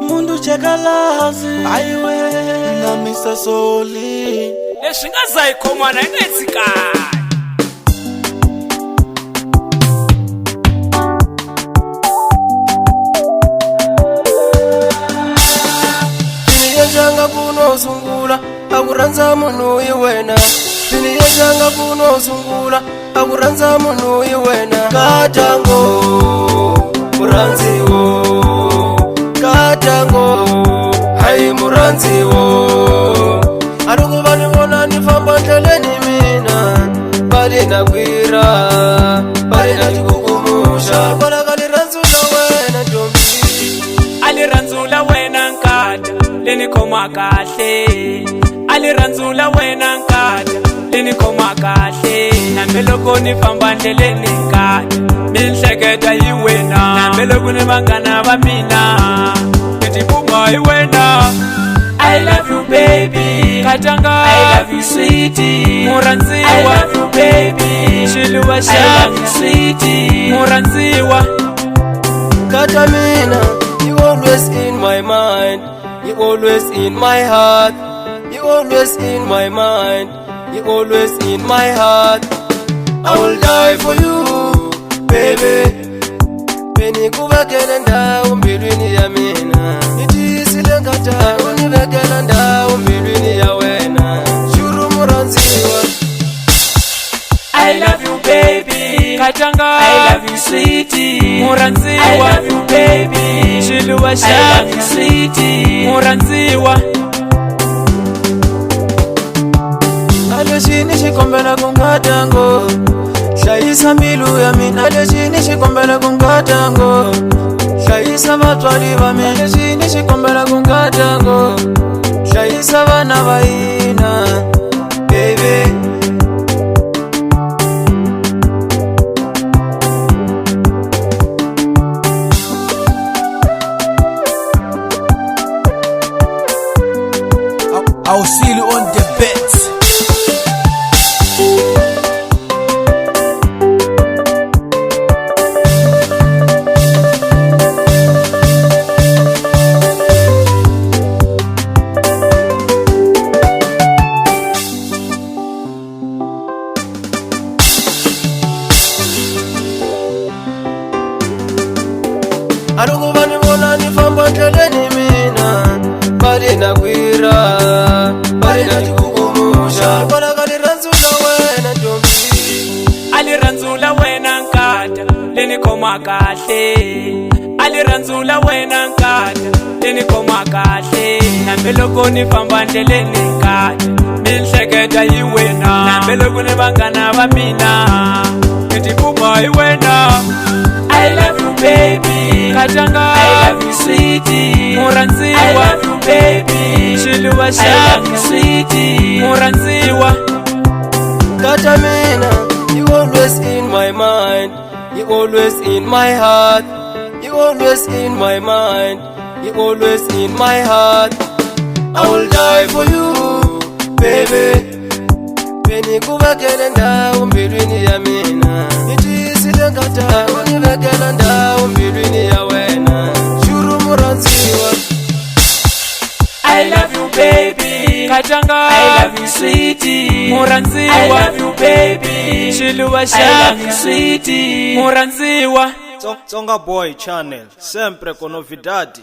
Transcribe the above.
Mundu chakalazi aiwe na Mr. Soli leswi nga zayikhomana yi nga tsikani Tiniyejanga kuno sungula akuranza munhu hi wena Tiniyejanga kuno sungula akuranza munhu hi wena Katango muranziwo Katango hai muranziwo Arukuva ni vona ni famba ndleleni mina Bali na kwira bali na tikukumusha Bala kaliranzula wena ntombi aliranzula wena nkata leni khoma kahle aliranzula wena nkata leni khoma kahle nambe loko ni famba ndleleni nkata minhleketa hi wena nambe loko ni vanghana va mina ni buma hi wena I love you baby Katanga I love you sweetie Muranziwa I love you baby Shiluwa I love you sweetie Muranziwa Katamina, you always in my mind You always in my heart You always in my mind You always in my heart I will die for you, baby Peni kuvekele ndau mbilwini ya mina Nitisile nkata univekele ndau mbilwini ya wena Shuru muranziwa I love you baby Katanga I love you sweetie Muranziwa I love you baby Shiluwa I love you sweetie Muranziwa Aleshini shikombela kungatango Shayisa milu ya mina Aleshini shikombela kungatango Shayisa vatwali va mina Aleshini shikombela kungatango Shayisa vana va ina Baby I'll see you on the bets. Arukuva ni vona ni famba ndleleni mina Bali na kwira bali na tikukumusha Bala kaliranzula wena ntombi aliranzula wena nkata leni khoma kahle aliranzula wena nkata leni khoma kahle nambe loko ni famba ndleleni nkata minhleketa hi wena nambe loko ni vanghana va mina ni buma hi wena I love you baby Katanga I love you sweetie Muranziwa I love you baby Shiluwa I love you sweetie Muranziwa Katamina, you always in my mind You always in my heart You always in my mind You always in my heart I will die for you, baby Peni kuvekele ndau mbilwini ya mina Nitisile nkata univekele ndau mbilwini ya wena Shuru muranziwa I love you baby Katanga I love you sweetie Muranziwa I love you baby Shiluwa I love you sweetie Muranziwa Tsonga Boy Channel, sempre con novidade.